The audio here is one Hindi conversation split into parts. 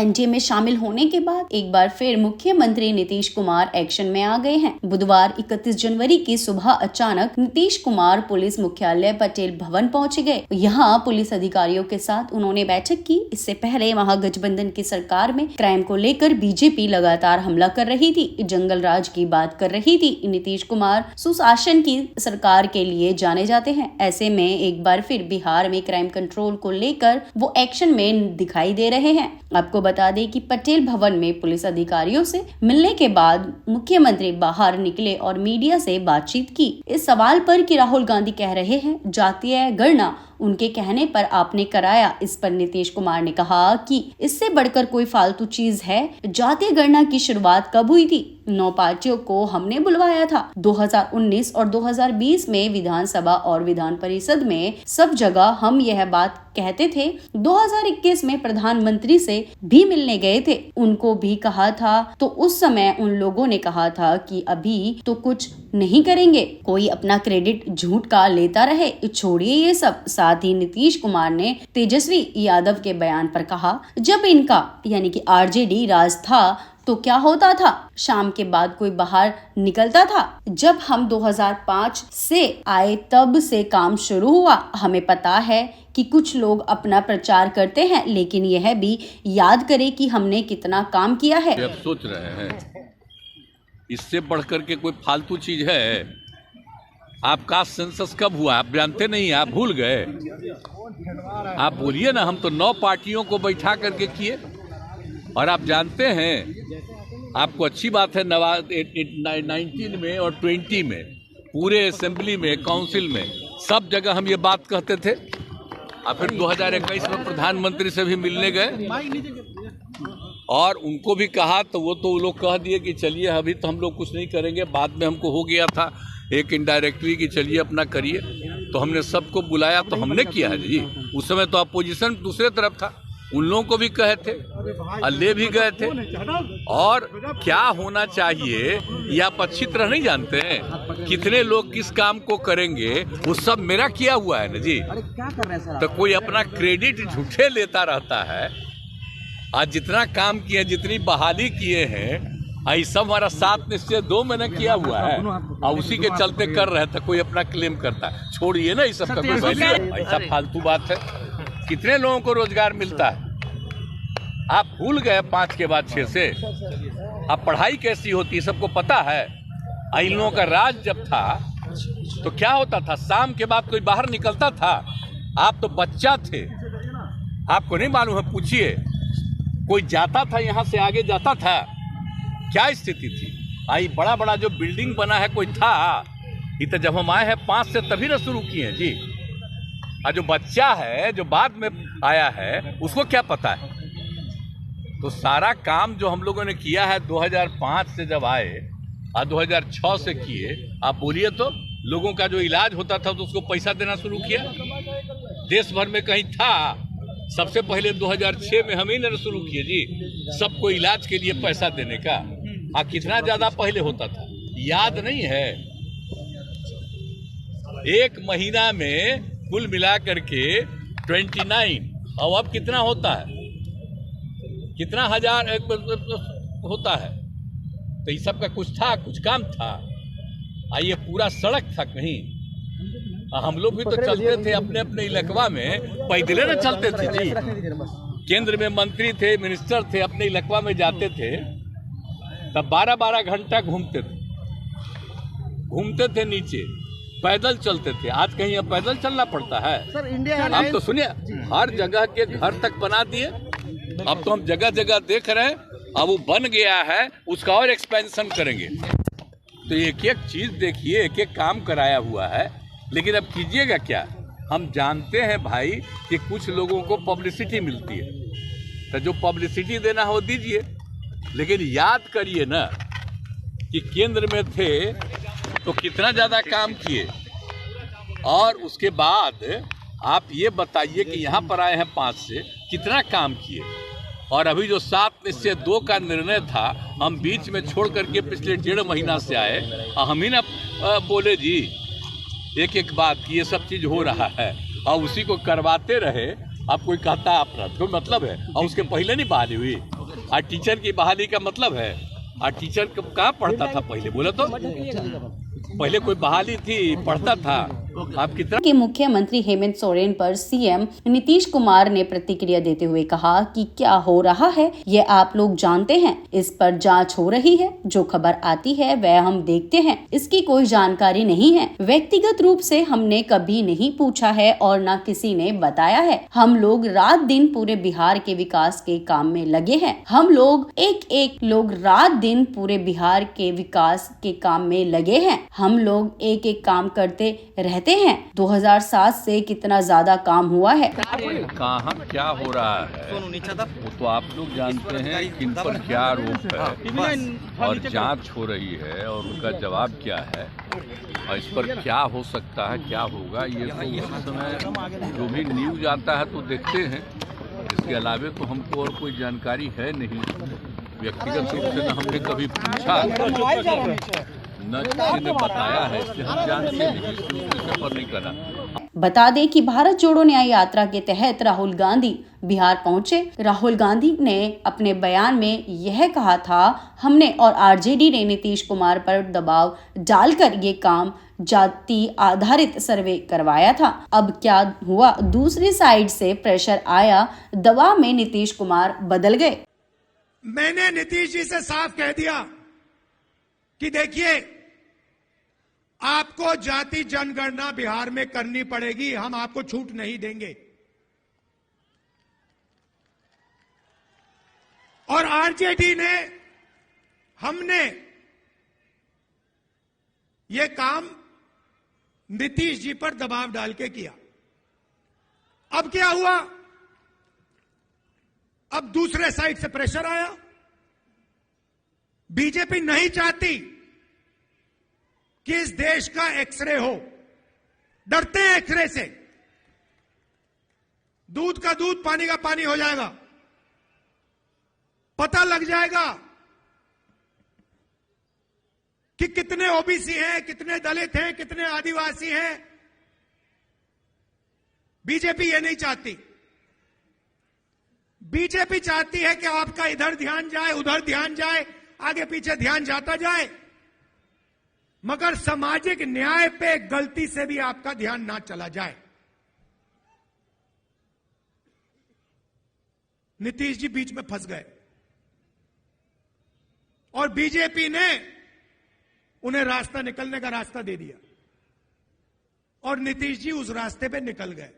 एनडीए में शामिल होने के बाद एक बार फिर मुख्यमंत्री नीतीश कुमार एक्शन में आ गए हैं। बुधवार 31 जनवरी की सुबह अचानक नीतीश कुमार पुलिस मुख्यालय पटेल भवन पहुंच गए। यहाँ पुलिस अधिकारियों के साथ उन्होंने बैठक की। इससे पहले महागठबंधन की सरकार में क्राइम को लेकर बीजेपी लगातार हमला कर रही थी, जंगल राज की बात कर रही थी। नीतीश कुमार सुशासन की सरकार के लिए जाने जाते हैं। ऐसे में एक बार फिर बिहार में क्राइम कंट्रोल को लेकर वो एक्शन में दिखाई दे रहे हैं। आपको बता दें कि पटेल भवन में पुलिस अधिकारियों से मिलने के बाद मुख्यमंत्री बाहर निकले और मीडिया से बातचीत की। इस सवाल पर कि राहुल गांधी कह रहे हैं जातीय गणना उनके कहने पर आपने कराया, इस पर नीतीश कुमार ने कहा कि इससे बढ़कर कोई फालतू चीज है। जातीय गणना की शुरुआत कब हुई थी? 9 पार्टियों को हमने बुलवाया था। 2019 और 2020 में विधानसभा और विधान परिषद में सब जगह हम यह बात कहते थे। 2021 में प्रधानमंत्री से भी मिलने गए थे, उनको भी कहा था। तो उस समय उन लोगों ने कहा था कि अभी तो कुछ नहीं करेंगे। कोई अपना क्रेडिट झूठ का लेता रहे, छोड़िए ये सब। साथ ही नीतीश कुमार ने तेजस्वी यादव के बयान पर कहा, जब इनका यानी कि आरजेडी राज था तो क्या होता था? शाम के बाद कोई बाहर निकलता था? जब हम 2005 से आए तब से काम शुरू हुआ। हमें पता है कि कुछ लोग अपना प्रचार करते हैं, लेकिन यह भी याद करें कि हमने कितना काम किया है। अब सोच रहे हैं इससे बढ़कर के कोई फालतू चीज है? आपका सेंसस कब हुआ? आप जानते नहीं, आप भूल गए। आप बोलिए ना, हम तो 9 पार्टियों को बैठा करके किए। और आप जानते हैं, आपको अच्छी बात है, 19 में और 20 में पूरे असेंबली में, काउंसिल में, सब जगह हम ये बात कहते थे। और फिर 2021 में प्रधानमंत्री से भी मिलने गए और उनको भी कहा, तो वो लोग कह दिए कि चलिए अभी तो हम लोग कुछ नहीं करेंगे। बाद में हमको हो गया था एक इनडायरेक्टली कि चलिए अपना करिए, तो हमने सबको बुलाया, तो हमने किया जी। उस समय तो अपोजिशन दूसरे तरफ था, उन लोगों को भी कहे थे और ले भी गए थे। और क्या होना चाहिए ये आप अच्छी तरह नहीं जानते हैं। कितने लोग किस काम को करेंगे वो सब मेरा किया हुआ है ना जी। क्या कर रहे हैं सर? तो कोई अपना क्रेडिट झूठे लेता रहता है। आज जितना काम किए, जितनी बहाली किए हैं, ये सब हमारा 7 निश्चय 2 महीने किया हुआ है और उसी के चलते कर रहे थे। कोई अपना क्लेम करता है, छोड़िए ना, ये सब का कोई वैल्यू, ऐसा फालतू बात है। कितने लोगों को रोजगार मिलता है? आप भूल गए 5 के बाद 6 से। अब पढ़ाई कैसी होती है सबको पता है। इन लोगों का राज जब था तो क्या होता था? शाम के बाद कोई बाहर निकलता था? आप तो बच्चा थे, आपको नहीं मालूम है, पूछिए। कोई जाता था, यहाँ से आगे जाता था, क्या स्थिति थी? आई बड़ा बड़ा जो बिल्डिंग बना है, कोई था? ये तो जब हम आए हैं 5 से तभी ना शुरू किए हैं जी। और जो बच्चा है, जो बाद में आया है, उसको क्या पता है? तो सारा काम जो हम लोगों ने किया है 2005 से जब आए और 2006 से किए, आप बोलिए तो लोगों का जो इलाज होता था तो उसको पैसा देना शुरू किया। देश भर में कहीं था? सबसे पहले 2006 में हम ही ने शुरू किए जी, सबको इलाज के लिए पैसा देने का। कितना ज्यादा पहले होता था याद नहीं है? एक महीना में कुल मिला करके 29, और अब कितना होता है? कितना हजार होता है? तो ये सब का कुछ था, कुछ काम था। ये पूरा सड़क था कहीं? हम लोग भी तो चलते थे अपने अपने इलाकवा में, पैदल न चलते थे जी। केंद्र में मंत्री थे, मिनिस्टर थे, अपने इलाकवा में जाते थे, तब 12-12 घंटा घूमते थे नीचे, पैदल चलते थे। आज कहीं अब पैदल चलना पड़ता है सर? इंडिया आप तो सुनिए, हर जगह के घर तक बना दिए। अब तो हम जगह जगह देख रहे हैं, अब वो बन गया है, उसका और एक्सपेंशन करेंगे। तो एक एक चीज देखिए, एक एक काम कराया हुआ है, लेकिन अब कीजिएगा क्या? हम जानते हैं भाई कि कुछ लोगों को पब्लिसिटी मिलती है, तो जो पब्लिसिटी देना हो दीजिए, लेकिन याद करिए ना कि केंद्र में थे तो कितना ज्यादा काम किए। और उसके बाद आप ये बताइए कि यहाँ पर आए हैं 5 से, कितना काम किए। और अभी जो 7 निश्चय 2 का निर्णय था, हम बीच में छोड़ करके पिछले 1.5 महीना से आए, हम ही ना बोले जी एक एक बात कि ये सब चीज हो रहा है, और उसी को करवाते रहे अब कोई कहता है अपराध कोई मतलब है, और उसके पहले नहीं बहाली हुई। आज टीचर की बहाली का मतलब है, आज टीचर कहाँ पढ़ता था पहले, बोले तो पहले कोई बहाली थी, पढ़ता था। आप कितना कि मुख्यमंत्री हेमंत सोरेन पर सीएम नीतीश कुमार ने प्रतिक्रिया देते हुए कहा कि क्या हो रहा है ये आप लोग जानते हैं, इस पर जांच हो रही है, जो खबर आती है वह हम देखते हैं, इसकी कोई जानकारी नहीं है। व्यक्तिगत रूप से हमने कभी नहीं पूछा है और न किसी ने बताया है। हम लोग रात दिन पूरे बिहार के विकास के काम में लगे हैं। हम लोग एक लोग रात दिन पूरे बिहार के विकास के काम में लगे हैं। हम लोग एक काम करते रहते हैं। 2007 से कितना ज्यादा काम हुआ है। कहाँ क्या हो रहा है वो तो आप लोग जानते हैं, किन पर क्या आरोप है और जांच हो रही है और उनका जवाब क्या है और इस पर क्या हो सकता है, क्या होगा, ये तो उस समय जो भी न्यूज आता है तो देखते हैं। इसके अलावे तो हमको और कोई जानकारी है नहीं। व्यक्तिगत रूप से न हमने कभी पूछा न किसी ने बताया है, इसलिए हम जानते नहीं, सफर नहीं करना। बता दें कि भारत जोड़ो न्याय यात्रा के तहत राहुल गांधी बिहार पहुंचे। राहुल गांधी ने अपने बयान में यह कहा था, हमने और आरजेडी ने नीतीश कुमार पर दबाव डालकर ये काम जाति आधारित सर्वे करवाया था। अब क्या हुआ, दूसरी साइड से प्रेशर आया, दबाव में नीतीश कुमार बदल गए। मैंने नीतीश जी से साफ कह दिया कि देखिए, आपको जाति जनगणना बिहार में करनी पड़ेगी, हम आपको छूट नहीं देंगे। और आरजेडी ने, हमने ये काम नीतीश जी पर दबाव डाल के किया। अब क्या हुआ, अब दूसरे साइड से प्रेशर आया। बीजेपी नहीं चाहती कि इस देश का एक्सरे हो, डरते हैं एक्सरे से। दूध का दूध, पानी का पानी हो जाएगा, पता लग जाएगा कि कितने ओबीसी हैं, कितने दलित हैं, कितने आदिवासी हैं। बीजेपी ये नहीं चाहती। बीजेपी चाहती है कि आपका इधर ध्यान जाए, उधर ध्यान जाए, आगे पीछे ध्यान जाता जाए, मगर सामाजिक न्याय पे गलती से भी आपका ध्यान ना चला जाए। नीतीश जी बीच में फंस गए और बीजेपी ने उन्हें रास्ता निकलने का रास्ता दे दिया और नीतीश जी उस रास्ते पे निकल गए।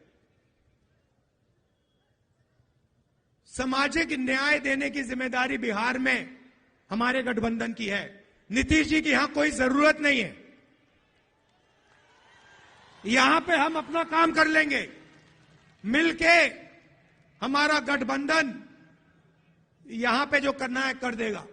सामाजिक न्याय देने की जिम्मेदारी बिहार में हमारे गठबंधन की है। नीतीश जी की यहां कोई जरूरत नहीं है। यहां पे हम अपना काम कर लेंगे, मिलके हमारा गठबंधन यहां पे जो करना है कर देगा।